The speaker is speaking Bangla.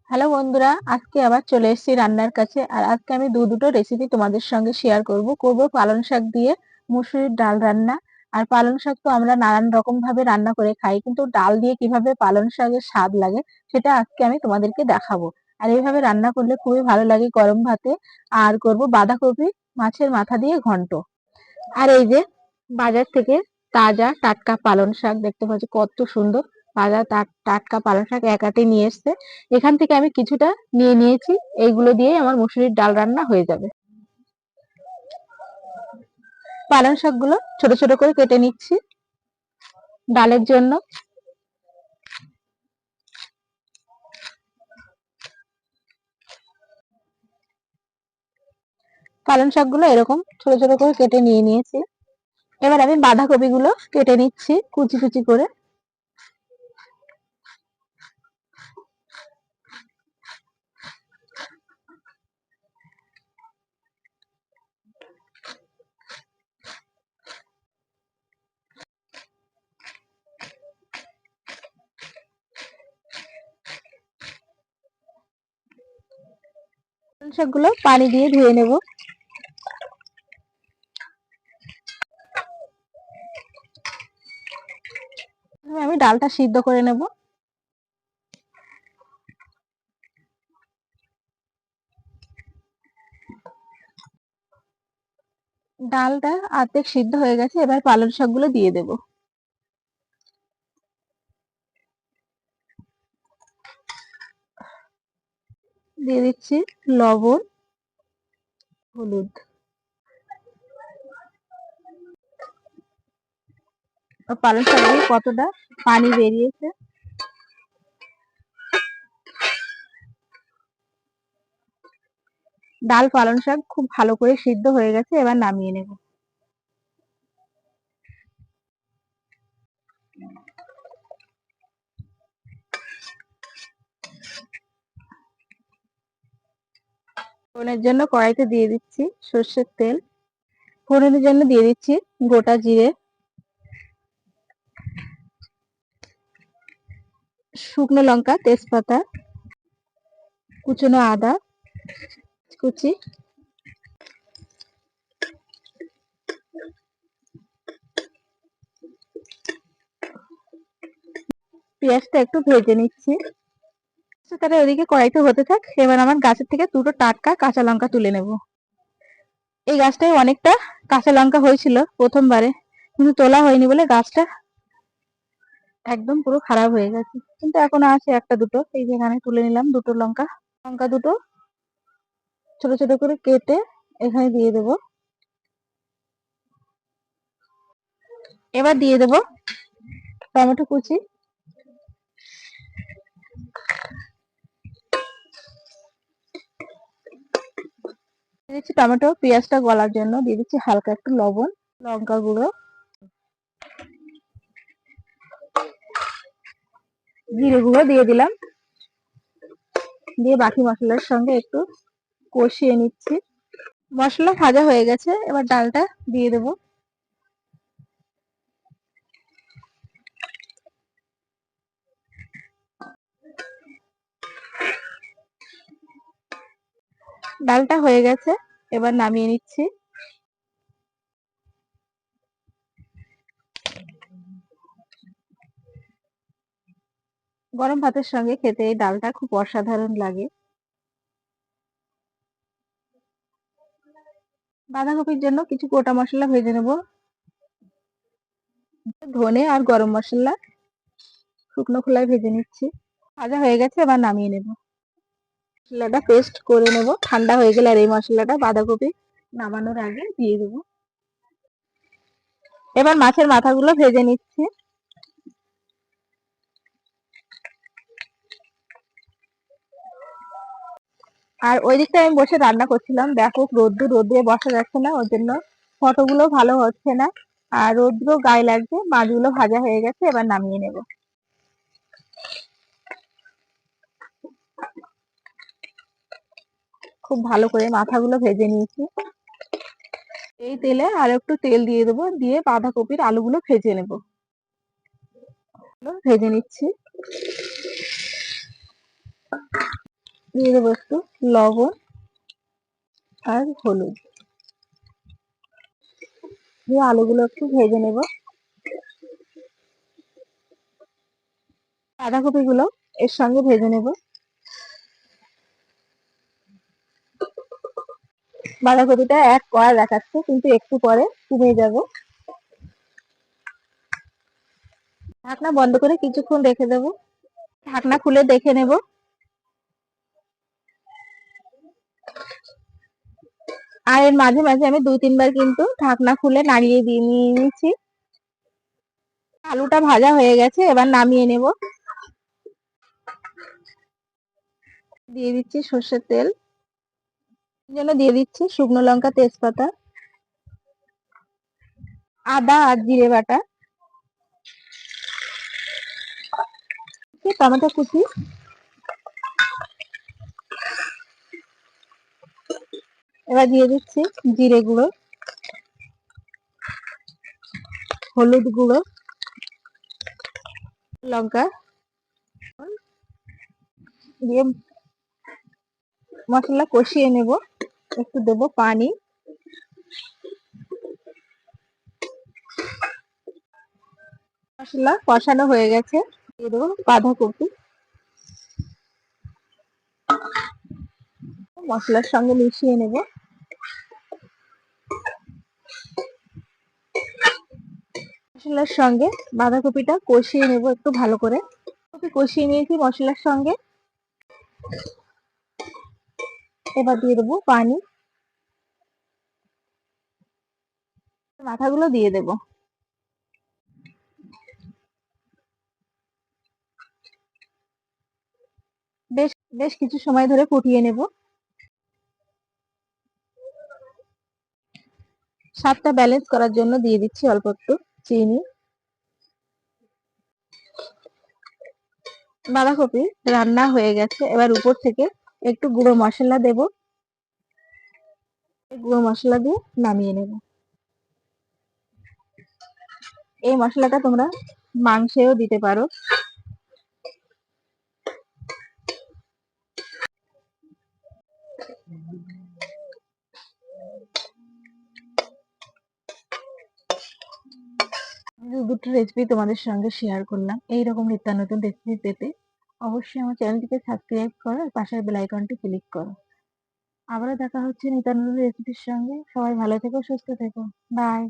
হ্যালো বন্ধুরা, আজকে আবার চলে এসেছি রান্নার কাছে। আর আজকে আমি দুটো রেসিপি তোমাদের সঙ্গে শেয়ার করব পালং শাক দিয়ে মুসুরির ডাল রান্না। আর পালং শাক তো আমরা নানান রকম ভাবে রান্না করে খাই, কিন্তু ডাল দিয়ে কিভাবে পালং শাকের স্বাদ লাগে সেটা আজকে আমি তোমাদেরকে দেখাবো। আর এইভাবে রান্না করলে খুবই ভালো লাগে গরম ভাতে। আর করব বাঁধাকপি মাছের মাথা দিয়ে ঘন্ট। আর এই যে বাজার থেকে তাজা টাটকা পালং শাক দেখতে পাচ্ছি, কত সুন্দর তাজা টাটকা পালং শাক এক আঁটি নিয়ে এসছে। এখান থেকে আমি কিছুটা নিয়ে নিয়েছি, এইগুলো দিয়ে আমার মুসুরির ডাল রান্না হয়ে যাবে। পালং শাকগুলো ছোট ছোট করে কেটে নিচ্ছি ডালের জন্য। পালং শাকগুলো এরকম ছোট ছোট করে কেটে নিয়ে নিয়েছি। এবার আমি বাঁধাকপি গুলো কেটে নিচ্ছি কুচি কুচি করে। পালং শাকগুলো পানি দিয়ে ধুয়ে নেব। আমি ডালটা সিদ্ধ করে নেব। ডালটা অর্ধেক সিদ্ধ হয়ে গেছে, এবার পালং শাকগুলো দিয়ে দেব। দিয়ে দিচ্ছি লবণ, হলুদ। পালং শাক দিয়ে কতটা পানি বেরিয়েছে। ডাল পালং শাক খুব ভালো করে সিদ্ধ হয়ে গেছে, এবার নামিয়ে নেব। ফোড়নের জন্য কড়াইতে দিয়ে দিচ্ছি সর্ষের তেল। ফোড়নের জন্য দিয়ে দিচ্ছি গোটা জিরে, শুকনো লঙ্কা, তেজপাতা, কুচনো আদা কুচি, পেঁয়াজটা একটু ভেজে নিচ্ছি। তাহলে ওদিকে কড়াইতে হতে থাক, এবার আমার গাছের থেকে দুটো টাটকা কাঁচা লঙ্কা তুলে নেব। এই গাছটায় অনেকটা কাঁচা লঙ্কা হয়েছিল প্রথমবারে, কিন্তু তোলা হয়নি বলে গাছটা একদম পুরো খারাপ হয়ে গেছে, কিন্তু এখনো আছে একটা দুটো। এই যেখানে তুলে নিলাম দুটো লঙ্কা। লঙ্কা দুটো ছোট ছোট করে কেটে এখানে দিয়ে দেব। এবার দিয়ে দেব টমেটো কুচি, দিয়ে দিচ্ছি টমেটো পেঁয়াজটা গলার জন্য দিয়ে দিচ্ছি হালকা একটু লবণ, লঙ্কা গুঁড়ো, জিরে গুঁড়ো দিয়ে দিলাম। দিয়ে বাকি মশলার সঙ্গে একটু কষিয়ে নিচ্ছি। মশলা ভাজা হয়ে গেছে, এবার ডালটা দিয়ে দেব। ডালটা হয়ে গেছে, এবার নামিয়ে নিচ্ছি। গরম ভাতের সঙ্গে খেতে এই ডালটা খুব অসাধারণ লাগে। বাঁধাকপির জন্য কিছু গোটা মশলা ভেজে নেব। ধনে আর গরম মশলা শুকনো খোলায় ভেজে নিচ্ছি। ভাজা হয়ে গেছে, এবার নামিয়ে নেব। মশলাটা পেস্ট করে নেব, ঠান্ডা হয়ে গেলে আর এই মশলাটা বাঁধাকপি নামানোর আগে দিয়ে দেবো। এবার মাছের মাথাগুলো ভেজে নিচ্ছি। আর ওই দিকটা আমি বসে রান্না করছিলাম, দেখো রোদ্দুরে বসা যাচ্ছে না, ওর জন্য ফটোগুলো ভালো হচ্ছে না। আর রোদ্র গায়ে লাগছে। মাছগুলো ভাজা হয়ে গেছে, এবার নামিয়ে নেব। খুব ভালো করে মাথাগুলো ভেজে নিয়েছি। এই তেলে আর একটু তেল দিয়ে দেবো, দিয়ে বাঁধাকপির আলুগুলো ভেজে নেব। ভেজে নিচ্ছি। দিয়ে দেবো একটু লবণ আর হলুদ দিয়ে আলুগুলো একটু ভেজে নেব। বাঁধাকপি গুলো এর সঙ্গে ভেজে নেব। বাঁধাকপিটা এক কড়া দেখাচ্ছে, কিন্তু একটু পরে কমে যাবে। ঢাকনা বন্ধ করে কিছুক্ষণ রেখে দেব। ঢাকনা খুলে দেখে নেব। আর এর মাঝে মাঝে আমি 2-3 বার কিন্তু ঢাকনা খুলে নাড়িয়ে দিয়ে নিয়ে নিয়েছি। আলুটা ভাজা হয়ে গেছে, এবার নামিয়ে নেব। দিয়ে দিচ্ছি সর্ষের তেল, জন্য দিয়ে দিচ্ছি শুকনো লঙ্কা, তেজপাতা, আদা আর জিরে বাটা, টমেটো কুচি, এবার দিয়ে দিচ্ছি জিরে গুঁড়ো, হলুদ গুঁড়ো, লঙ্কা দিয়ে মশলা কষিয়ে নেব। একটু দেবো পানি। মশলা কষানো হয়ে গেছে, দিয়ে দেবো বাঁধাকপি। মশলার সঙ্গে মিশিয়ে নেব। মশলার সঙ্গে বাঁধাকপিটা কষিয়ে নেব একটু ভালো করে। কষিয়ে নিয়েছি মশলার সঙ্গে, এবার দিয়ে দেবো পানি। মাথাগুলো দিয়ে দেব। বেশ বেশ কিছু সময় ধরে ফুটিয়ে নেব। স্বাদটা ব্যালেন্স করার জন্য দিয়ে দিচ্ছি অল্প একটু চিনি। বাঁধাকপি রান্না হয়ে গেছে, এবার উপর থেকে একটু গুঁড়ো মশলা দেব। গুঁড়ো মশলা দিয়ে নামিয়ে নেব। এই মশলাটা তোমরা মাংসেও দিতে পারো। দুটো রেসিপি তোমাদের সঙ্গে শেয়ার করলাম। এইরকম নিত্য নতুন রেসিপি পেতে অবশ্যই আমার চ্যানেলটিকে সাবস্ক্রাইব করো আর পাশের বেল আইকনটি ক্লিক করো। আবারও দেখা হচ্ছে নিত্য নতুন রেসিপির সঙ্গে। সবাই ভালো থেকো, সুস্থ থেকো। বাই।